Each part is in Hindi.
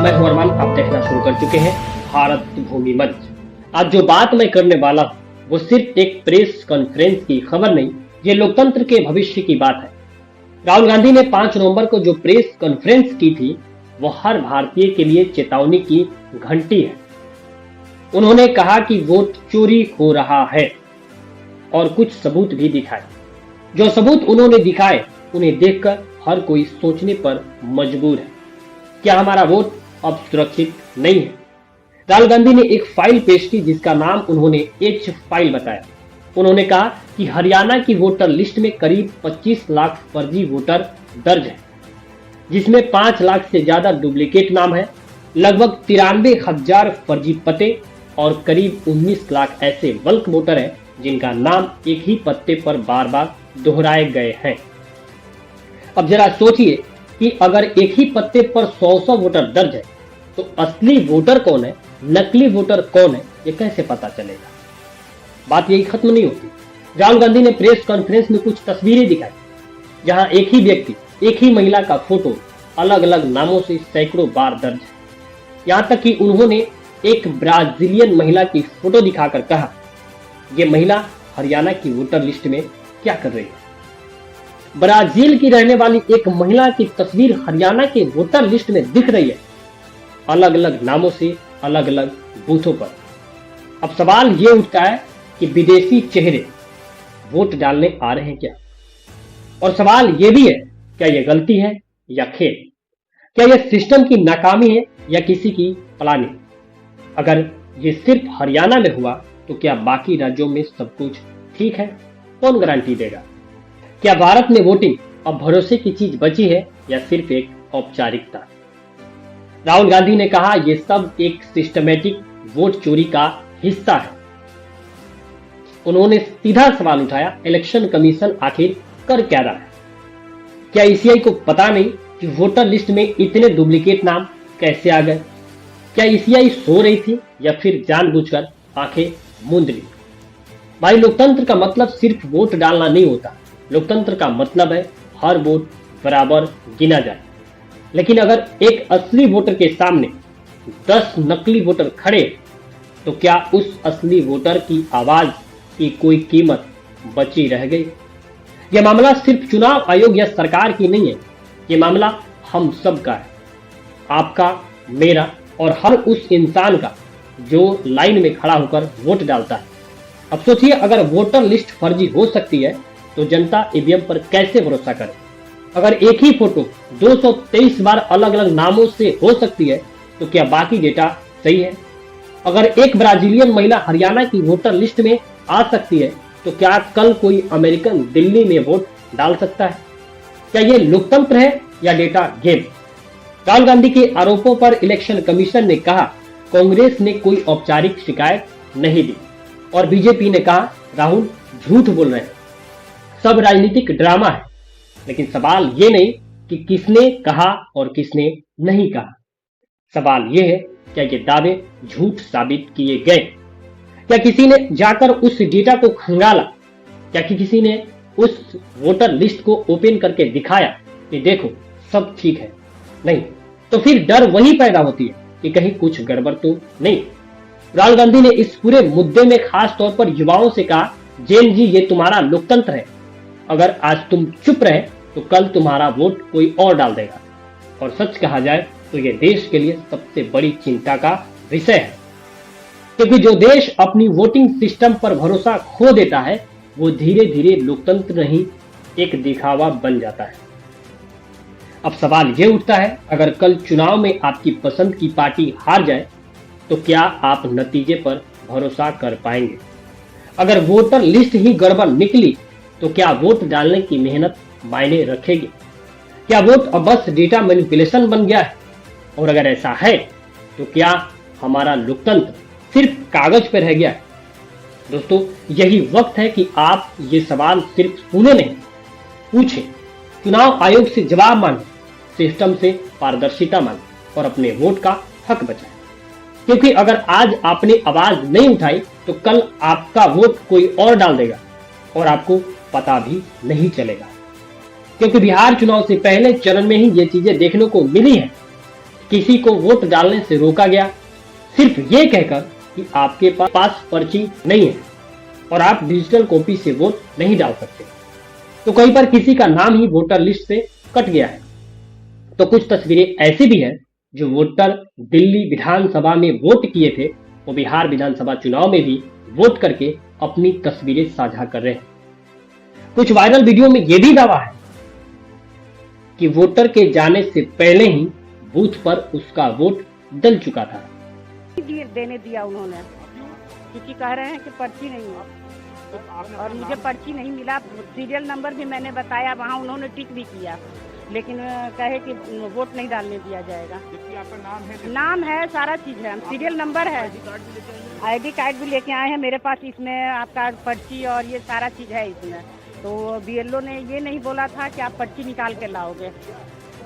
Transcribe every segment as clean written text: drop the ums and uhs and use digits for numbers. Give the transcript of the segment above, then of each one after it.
मैं हूं अरमान, आप देखना शुरू कर चुके हैं भारत भूमि मंच। आज जो बात मैं करने वाला हूं वो सिर्फ एक प्रेस कॉन्फ्रेंस की खबर नहीं, ये लोकतंत्र के भविष्य की बात है। राहुल गांधी ने 5 नवंबर को जो प्रेस कॉन्फ्रेंस की थी वो हर भारतीय के लिए चेतावनी की घंटी है। उन्होंने कहा कि वोट चोरी हो रहा है और कुछ सबूत भी दिखाए। जो सबूत उन्होंने दिखाए उन्हें देखकर हर कोई सोचने पर मजबूर है, क्या हमारा वोट अब सुरक्षित नहीं है। राहुल गांधी ने एक फाइल पेश की जिसका नाम उन्होंने एच फाइल बताया। उन्होंने कहा कि हरियाणा की वोटर लिस्ट में करीब 25 लाख फर्जी वोटर दर्ज है, जिसमें 5 लाख से ज्यादा डुप्लीकेट नाम है, लगभग 93,000 फर्जी पते और करीब 19 लाख ऐसे बल्क वोटर हैं जिनका नाम एक ही पत्ते पर बार बार दोहराए गए हैं। अब जरा सोचिए कि अगर एक ही पत्ते पर 100 वोटर दर्ज है तो असली वोटर कौन है, नकली वोटर कौन है, ये कैसे पता चलेगा। बात यही खत्म नहीं होती। राहुल गांधी ने प्रेस कॉन्फ्रेंस में कुछ तस्वीरें दिखाई जहां एक ही व्यक्ति, एक ही महिला का फोटो अलग अलग नामों से सैकड़ों बार दर्ज है। यहां तक कि उन्होंने एक ब्राजीलियन महिला की फोटो दिखाकर कहा, यह महिला हरियाणा की वोटर लिस्ट में क्या कर रही है। ब्राजील की रहने वाली एक महिला की तस्वीर हरियाणा के वोटर लिस्ट में दिख रही है, अलग अलग नामों से अलग अलग बूथों पर। अब सवाल ये उठता है कि विदेशी चेहरे वोट डालने आ रहे हैं क्या। और सवाल ये भी है, क्या यह गलती है या खेल, क्या यह सिस्टम की नाकामी है या किसी की प्लानिंग। अगर ये सिर्फ हरियाणा में हुआ तो क्या बाकी राज्यों में सब कुछ ठीक है, कौन गारंटी देगा। क्या भारत में वोटिंग अब भरोसे की चीज बची है या सिर्फ एक औपचारिकता। राहुल गांधी ने कहा यह सब एक सिस्टमेटिक वोट चोरी का हिस्सा है। उन्होंने सीधा सवाल उठाया, इलेक्शन कमीशन आखिर कर क्या रहा है। क्या ईसीआई को पता नहीं कि वोटर लिस्ट में इतने डुप्लीकेट नाम कैसे आ गए। क्या ईसीआई सो रही थी या फिर जानबूझकर आंखें मूंद ली। भाई, लोकतंत्र का मतलब सिर्फ वोट डालना नहीं होता। लोकतंत्र का मतलब है हर वोट बराबर गिना जाए। लेकिन अगर एक असली वोटर के सामने 10 नकली वोटर खड़े तो क्या उस असली वोटर की आवाज की कोई कीमत बची रह गई। यह मामला सिर्फ चुनाव आयोग या सरकार की नहीं है, यह मामला हम सब का है, आपका, मेरा और हर उस इंसान का जो लाइन में खड़ा होकर वोट डालता है। अब सोचिए, अगर वोटर लिस्ट फर्जी हो सकती है तो जनता ईवीएम पर कैसे भरोसा करे। अगर एक ही फोटो 223 बार अलग अलग नामों से हो सकती है तो क्या बाकी डेटा सही है। अगर एक ब्राजीलियन महिला हरियाणा की वोटर लिस्ट में आ सकती है तो क्या कल कोई अमेरिकन दिल्ली में वोट डाल सकता है। क्या यह लोकतंत्र है या डेटा गेम। राहुल गांधी के आरोपों पर इलेक्शन कमीशन ने कहा कांग्रेस ने कोई औपचारिक शिकायत नहीं दी और बीजेपी ने कहा राहुल झूठ बोल रहे हैं, सब राजनीतिक ड्रामा है। लेकिन सवाल ये नहीं कि किसने कहा और किसने नहीं कहा, सवाल ये है क्या ये दावे झूठ साबित किए गए। क्या किसी ने जाकर उस डेटा को खंगाला, क्या कि किसी ने उस वोटर लिस्ट को ओपन करके दिखाया कि देखो सब ठीक है। नहीं, तो फिर डर वही पैदा होती है कि कहीं कुछ गड़बड़ तो नहीं। राहुल गांधी ने इस पूरे मुद्दे में खास तौर पर युवाओं से कहा, जैन जी ये तुम्हारा लोकतंत्र है, अगर आज तुम चुप रहे तो कल तुम्हारा वोट कोई और डाल देगा। और सच कहा जाए तो यह देश के लिए सबसे बड़ी चिंता का विषय है, क्योंकि जो देश अपनी वोटिंग सिस्टम पर भरोसा खो देता है वो धीरे धीरे लोकतंत्र नहीं एक दिखावा बन जाता है। अब सवाल यह उठता है, अगर कल चुनाव में आपकी पसंद की पार्टी हार जाए तो क्या आप नतीजे पर भरोसा कर पाएंगे। अगर वोटर लिस्ट ही गड़बड़ निकली तो क्या वोट डालने की मेहनत मायने रखेगी। क्या वोट अब बस डेटा मैनिपुलेशन बन गया है, और अगर ऐसा है तो क्या हमारा लोकतंत्र सिर्फ कागज पर रह गया है। दोस्तों, यही वक्त है कि आप ये सवाल सिर्फ सुने नहीं, पूछें, चुनाव आयोग से जवाब मांगे, सिस्टम से पारदर्शिता मांगे और अपने वोट का हक बचाएं। क्योंकि अगर आज आपने आवाज नहीं उठाई तो कल आपका वोट कोई और डाल देगा और आपको पता भी नहीं चलेगा। क्योंकि बिहार चुनाव से पहले चरण में ही ये चीजें देखने को मिली है। किसी को वोट डालने से रोका गया सिर्फ ये कहकर कि आपके पास पर्ची नहीं है और आप डिजिटल कॉपी से वोट नहीं डाल सकते। तो कई बार किसी का नाम ही वोटर लिस्ट से कट गया है। तो कुछ तस्वीरें ऐसी भी हैं जो वोटर दिल्ली विधानसभा में वोट किए थे, वो बिहार विधानसभा चुनाव में भी वोट करके अपनी तस्वीरें साझा कर रहे हैं। कुछ वायरल वीडियो में यह भी दावा है कि वोटर के जाने से पहले ही बूथ पर उसका वोट डल चुका था। देने दिया उन्होंने, क्योंकि कह रहे हैं कि पर्ची नहीं है और मुझे पर्ची नहीं मिला। सीरियल नंबर भी मैंने बताया, वहाँ उन्होंने टिक भी किया, लेकिन कहे कि वोट नहीं डालने दिया जाएगा। आपका नाम है सारा चीज है, सीरियल नंबर है, आईडी कार्ड भी लेके आए हैं मेरे पास। इसमें आपका पर्ची और ये सारा चीज है इसमें। तो बीएलओ ने ये नहीं बोला था कि आप पर्ची निकाल के लाओगे,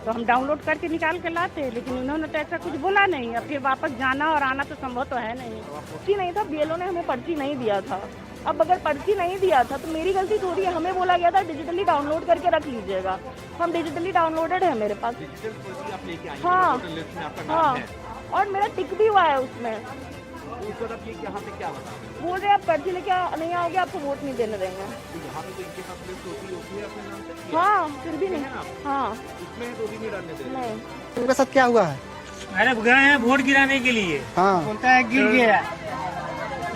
तो हम डाउनलोड करके निकाल के लाते, लेकिन उन्होंने तो ऐसा कुछ बोला नहीं। अब फिर वापस जाना और आना तो संभव तो है नहीं। पर्ची नहीं था, बीएलओ ने हमें पर्ची नहीं दिया था। अब अगर पर्ची नहीं दिया था तो मेरी गलती थोड़ी है। हमें बोला गया था डिजिटली डाउनलोड करके रख लीजिएगा, हम डिजिटली डाउनलोडेड है मेरे पास। हाँ हाँ, और मेरा टिक भी हुआ है उसमें। बोल रहे आप पर्ची लेके नहीं आओगे आपको वोट नहीं देने देंगे। हाँ फिर भी नहीं। हाँ नहीं। उनके साथ क्या हुआ है? अरे गए हैं वोट गिराने के लिए। हाँ, बोलता है गिर गया।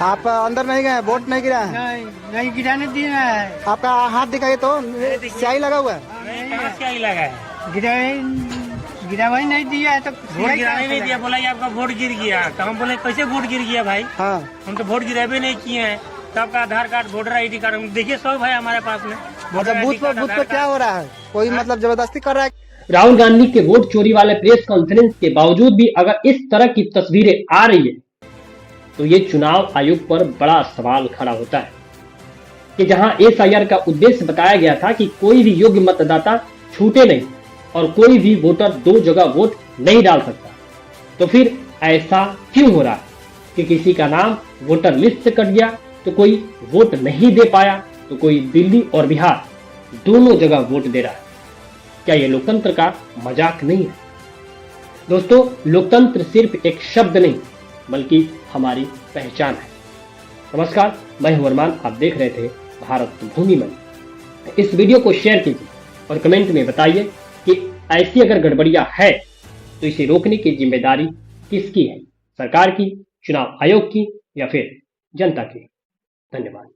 आप अंदर नहीं गए, वोट नहीं गिरा है? नहीं गिराने दिया है। आपका हाथ दिखाइए तो, स्याही लगा हुआ है। कहाँ स्याही लगा है? गिरावाई नहीं दिया है तो वोट गिराने नहीं दिया। बोला आपका वोट गिर गया, तो हम बोले कैसे वोट गिर गया भाई? हाँ, हम तो वोट गिरावे नहीं किए हैं। सबका आधार कार्ड, वोटर ID कार्ड देखिए सब है हमारे पास में। मतलब बूथ पर क्या हो रहा है? कोई मतलब जबरदस्ती कर रहा है? राहुल गांधी के वोट चोरी वाले प्रेस कॉन्फ्रेंस के बावजूद भी अगर इस तरह की तस्वीरें आ रही है तो ये चुनाव आयोग पर बड़ा सवाल खड़ा होता है कि जहां SIR का उद्देश्य बताया गया था कि कोई भी योग्य मतदाता छूटे नहीं और कोई भी वोटर दो जगह वोट नहीं डाल सकता, तो फिर ऐसा क्यों हो रहा है कि किसी का नाम वोटर लिस्ट से कट गया तो कोई वोट नहीं दे पाया, तो कोई दिल्ली और बिहार दोनों जगह वोट दे रहा है? क्या यह लोकतंत्र का मजाक नहीं है? दोस्तों, लोकतंत्र सिर्फ एक शब्द नहीं बल्कि हमारी पहचान है। नमस्कार, मैं हूं अरमान, आप देख रहे थे भारत भूमि मंच। इस वीडियो को शेयर कीजिए और कमेंट में बताइए कि ऐसी अगर गड़बड़ियां है तो इसे रोकने की जिम्मेदारी किसकी है, सरकार की, चुनाव आयोग की या फिर जनता की? धन्यवाद।